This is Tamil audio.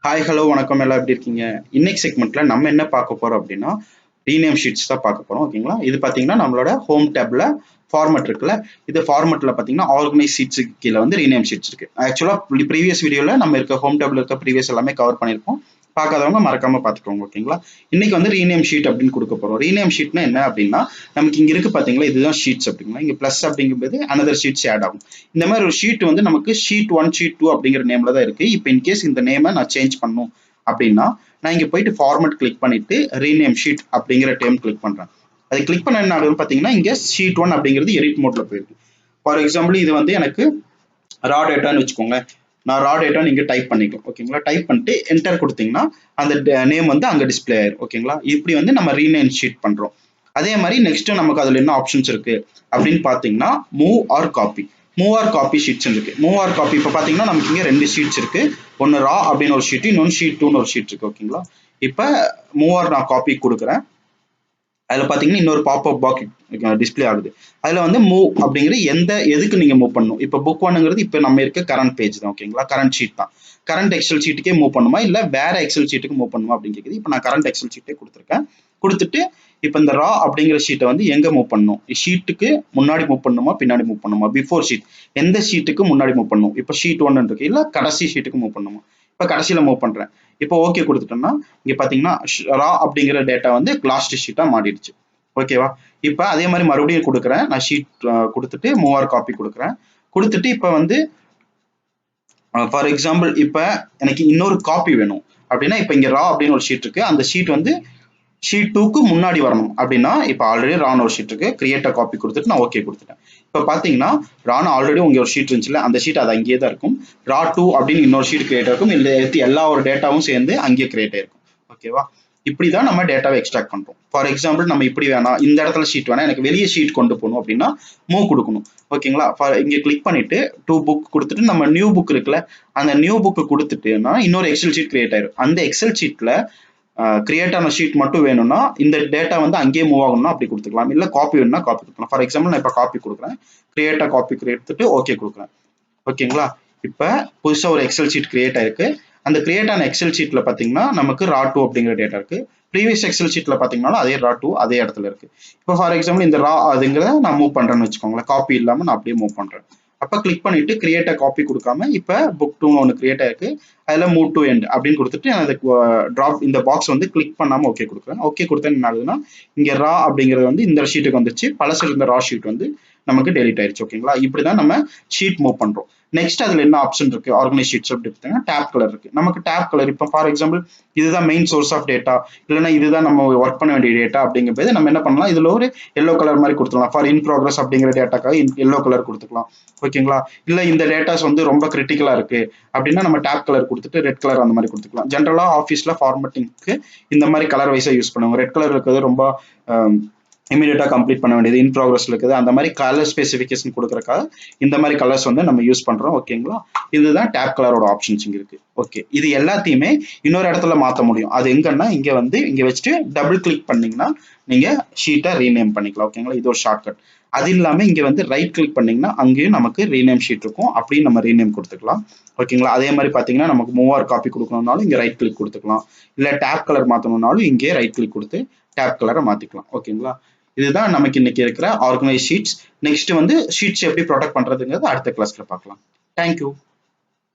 ஹாய் ஹலோ வணக்கம் எல்லாம் எப்படி இருக்கீங்க? இன்னைக்கு செக்மெண்ட்ல நம்ம என்ன பார்க்க போறோம் அப்படின்னா ரீநேம் ஷீட்ஸ் தான் பார்க்க போறோம். ஓகேங்களா? இது பார்த்தீங்கன்னா நம்மளோட ஹோம் டேப்ல ஃபார்மட் இருக்குல்ல, இது ஃபார்மட்ல பார்த்தீங்கன்னா ஆர்கனைஸ் ஷீட்ஸுக்கு கீழே வந்து ரீநேம் ஷீட்ஸ் இருக்கு. ஆக்சுவலா ப்ரீவியஸ் வீடியோல நம்ம இருக்க ஹோம் டேப்ல இருக்க ப்ரீவியஸ் எல்லாமே கவர் பண்ணியிருக்கோம். பார்க்காதவங்க மறக்காம பார்த்துக்கோங்க. ஓகேங்களா? இன்னைக்கு வந்து ரீநேம் ஷீட் அப்படின்னு கொடுக்க போறோம். ரீநேம் ஷீட்னா என்ன அப்படின்னா நமக்கு இங்க இருக்கு பாத்தீங்களா, இதுதான் ஷீட்ஸ் அப்படிங்களா. இங்க பிளஸ் அப்படிங்கும்போது அனதர் ஷீட்ஸ் ஆட் ஆகும். இந்த மாதிரி ஒரு ஷீட் வந்து நமக்கு ஷீட் 1 ஷீட் 2 அப்படிங்கிற நேம்ல தான் இருக்கு. இப்போ இன்கேஸ் இந்த நேமை நான் சேஞ்ச் பண்ணும் அப்படின்னா நான் இங்க போயிட்டு ஃபார்மட் கிளிக் பண்ணிட்டு ரீநேம் ஷீட் அப்படிங்கிற டேம் கிளிக் பண்றேன். அது கிளிக் பண்ண என்ன ஆகுதுன்னு பாத்தீங்கன்னா இங்க ஷீட் 1 அப்படிங்கிறது எடிட் மோட்ல போயிருக்கு. ஃபார் எக்ஸாம்பிள் இது வந்து எனக்கு ரா டேட்டான்னு வச்சுக்கோங்க. நான் ரா டேட்டா நீங்க டைப் பண்ணிக்கலாம். ஓகேங்களா? டைப் பண்ணிட்டு என்டர் கொடுத்தீங்கன்னா அந்த நேம் வந்து அங்க டிஸ்பிளே ஆயிரும். ஓகேங்களா? இப்படி வந்து நம்ம ரீநேம் ஷீட் பண்றோம். அதே மாதிரி நெக்ஸ்ட் நமக்கு அதுல என்ன ஆப்ஷன்ஸ் இருக்கு அப்படின்னு பாத்தீங்கன்னா move or copy. Move or copy sheets இருக்கு. மூவ் ஆர் காப்பி இப்ப பாத்தீங்கன்னா நமக்கு இங்க 2 ஷீட்ஸ் இருக்கு. ஒன்னு ரா அப்படின்னு ஒரு ஷீட், இன்னொன்னு ஷீட் 2ன்னு ஒரு ஷீட் இருக்கு. ஓகேங்களா? இப்ப மூவ் ஆர் நான் காப்பி கொடுக்குறேன். அதுல பாத்தீங்கன்னா இன்னொரு பாப்அப் பாக்ஸ் டிஸ்பிளே ஆகுது. அதுல வந்து மூவ் அப்படிங்கிற எதுக்கு நீங்க மூவ் பண்ணணும். இப்ப புக் ஒன்னுங்கிறது இப்ப நம்ம இருக்க கரண்ட் பேஜ் தான். ஓகேங்களா? கரண்ட் ஷீட் தான். கரண்ட் எக்ஸல் ஷீட்டுக்கே மூவ் பண்ணுமா இல்ல வேற எக்ஸல் ஷீட்டுக்கு மூவ் பண்ணுமா அப்படின்னு கேக்குது. இப்ப நான் கரண்ட் எக்ஸல் ஷீட்டே கொடுத்துருக்கேன். கொடுத்துட்டு இப்ப இந்த ரா அப்படிங்கிற ஷீட்டை வந்து எங்க மூவ் பண்ணணும், ஷீட்டுக்கு முன்னாடி மூவ் பண்ணுமா பின்னாடி மூவ் பண்ணுமா, பிஃபோர் ஷீட் எந்த ஷீட்டுக்கு முன்னாடி மூவ் பண்ணணும், இப்ப ஷீட் 1 இருக்கு இல்ல கடைசி ஷீட்டுக்கு மூவ் பண்ணுமா. இப்ப கடைசியில மூவ் பண்றேன். இப்போ ஓகே கொடுத்துட்டோம்னா இங்க பாத்தீங்கன்னா ரா அப்படிங்கிற டேட்டா வந்து லாஸ்ட் ஷீட்டா மாறிடுச்சு. ஓகேவா? இப்ப அதே மாதிரி மறுபடியும் கொடுக்குறேன். நான் ஷீட் கொடுத்துட்டு மூவ் ஆர் காப்பி கொடுக்குறேன். கொடுத்துட்டு இப்ப வந்து ஃபார் எக்ஸாம்பிள் இப்ப எனக்கு இன்னொரு காப்பி வேணும் அப்படின்னா இப்ப இங்க ரா அப்படின்னு ஒரு ஷீட் இருக்கு. அந்த ஷீட் வந்து ஷீட் 2க்கு முன்னாடி வரணும் அப்படின்னா இப்ப ஆல்ரெடி ரான்னு ஒரு ஷீட் இருக்கு. கிரியேட் காப்பி கொடுத்துட்டு நான் ஓகே கொடுத்துட்டேன். இப்ப பாத்தீங்கன்னா ரான் ஆல்ரெடி உங்க ஒரு ஷீட் இருந்துச்சுல, அந்த ஷீட் அது அங்கேயே தான் இருக்கும். ரா 2 அப்படின்னு இன்னொரு ஷீட் கிரியேட் ஆயிருக்கும். இல்ல எல்லா ஒரு டேட்டாவும் சேர்ந்து அங்கேயே கிரியேட் ஆயிருக்கும். ஓகேவா? இப்படிதான் நம்ம டேட்டாவை எக்ஸ்ட்ராக்ட் பண்றோம். ஃபார் எக்ஸாம்பிள் நம்ம இப்படி வேணாம், இந்த இடத்துல ஷீட் வேணா, எனக்கு வெளியே ஷீட் கொண்டு போகணும் அப்படின்னா மூவ் கொடுக்கணும். ஓகேங்களா? இங்க கிளிக் பண்ணிட்டு டூ புக் கொடுத்துட்டு நம்ம நியூ புக் இருக்குல்ல, அந்த நியூ புக் கொடுத்துட்டுனா இன்னொரு எக்ஸல் ஷீட் கிரியேட் ஆயிரும். அந்த எக்ஸல் ஷீட்ல கிரியேட் ஆன ஷீட் மட்டும் வேணும்னா இந்த டேட்டா வந்து அங்கேயே மூவ் ஆகணும்னா அப்படி கொடுத்துக்கலாம். இல்ல காப்பி வேணும்னா காப்பி கொடுக்கலாம். ஃபார் எக்ஸாம்பிள் நான் இப்ப காப்பி கொடுக்குறேன். கிரியேட் காப்பி எடுத்துட்டு ஓகே கொடுக்குறேன். ஓகேங்களா? இப்ப புதுசா ஒரு எக்ஸல் ஷீட் கிரியேட் ஆயிருக்கு. அந்த கிரியேட் ஆன எக்ஸல் ஷீட்ல பாத்தீங்கன்னா நமக்கு ரா 2 அப்படிங்கிற டேட்டா இருக்கு. ப்ரீவியஸ் எக்ஸல் ஷீட்ல பாத்தீங்கன்னா அதே ரா 2 அதே இடத்துல இருக்கு. இப்போ ஃபார் எக்ஸாம்பிள் இந்த ரா அதுங்கிறத நான் மூவ் பண்றேன்னு வச்சுக்கோங்களேன். காப்பி இல்லாம நான் அப்படியே மூவ் பண்றேன். அப்ப கிளிக் பண்ணிட்டு கிரியேட் காப்பி கொடுக்காம இப்ப புக் 2 ஒன்னு கிரியேட் ஆயிருக்கு. அதுல மூவ் டு எண்ட் அப்படின்னு கொடுத்துட்டு அந்த டிராப் இந்த பாக்ஸ் வந்து கிளிக் பண்ணாம ஓகே கொடுக்குறேன். ஓகே கொடுத்தா என்ன ஆகுதுன்னா இங்க ரா அப்படிங்கிறது வந்து இந்த ஷீட்டுக்கு வந்துச்சு. பழசு இருந்த ரா ஷீட் வந்து நமக்கு டெலிட் ஆயிருச்சு. ஓகேங்களா? இப்படிதான் நம்ம ஷீட் மூவ் பண்றோம். நெக்ஸ்ட் அதுல என்ன ஆப்ஷன் இருக்கு, ஆர்கனைஸ் ஷீட்ஸ் அப்படி பார்த்தீங்கன்னா டேப் கலர் இருக்கு. நமக்கு டேப் கலர் இப்போ ஃபார் எக்ஸாம்பிள் இதுதான் மெயின் சோர்ஸ் ஆஃப் டேட்டா, இல்லைன்னா இதுதான் நம்ம ஒர்க் பண்ண வேண்டிய டேட்டா அப்படிங்கும்போது நம்ம என்ன பண்ணலாம், இதுல ஒரு எல்லோ கலர் மாதிரி கொடுத்துக்கலாம். ஃபார் இன் ப்ராக்ரஸ் அப்படிங்கிற டேட்டாக்காக எல்லோ கலர் கொடுத்துக்கலாம். ஓகேங்களா? இல்ல இந்த டேட்டாஸ் வந்து ரொம்ப கிரிட்டிக்கலா இருக்கு அப்படின்னா நம்ம டேப் கலர் கொடுத்துட்டு ரெட் கலர் அந்த மாதிரி கொடுத்துக்கலாம். ஜென்ரலா ஆஃபீஸ்ல ஃபார்மட்டிங்க்கு இந்த மாதிரி கலர் வைஸா யூஸ் பண்ணுவாங்க. ரெட் கலர் இருக்கிறது ரொம்ப இமீடியட்டா கம்ப்ளீட் பண்ண வேண்டியது, இன் ப்ராக்ரஸ் இருக்குது, அந்த மாதிரி கலர் ஸ்பெசிஃபிகேஷன் கொடுக்கறதுக்காக இந்த மாதிரி கலர்ஸ் வந்து நம்ம யூஸ் பண்றோம். ஓகேங்களா? இதுதான் டேப் கலரோட ஆப்ஷன்ஸ் இங்க இருக்கு. ஓகே, இது எல்லாத்தையுமே இன்னொரு இடத்துல மாத்த முடியும். அது எங்கன்னா இங்க வந்து இங்க வச்சுட்டு டபுள் கிளிக் பண்ணீங்கன்னா நீங்க ஷீட்டை ரீநேம் பண்ணிக்கலாம். ஓகேங்களா? இது ஒரு ஷார்ட்கட். அது இல்லாம இங்க வந்து ரைட் கிளிக் பண்ணீங்கன்னா அங்கேயும் நமக்கு ரீநேம் ஷீட் இருக்கும். அப்படியும் நம்ம ரீநேம் கொடுத்துக்கலாம். ஓகேங்களா? அதே மாதிரி பாத்தீங்கன்னா நமக்கு மூவ் ஆர் காப்பி கொடுக்கணும்னாலும் இங்க ரைட் கிளிக் கொடுத்துக்கலாம். இல்ல டேப் கலர் மாத்தணும்னாலும் இங்கே ரைட் கிளிக் கொடுத்து டேப் கலரை மாத்திக்கலாம். ஓகேங்களா? இதுதான் நமக்கு இன்னைக்கு இருக்கிற ஆர்கனைஸ் ஷீட்ஸ். நெக்ஸ்ட் வந்து ஷீட்ஸ் எப்படி ப்ரொடெக்ட் பண்றதுங்கிறது அடுத்த கிளாஸ்ல பார்க்கலாம். தேங்க்யூ.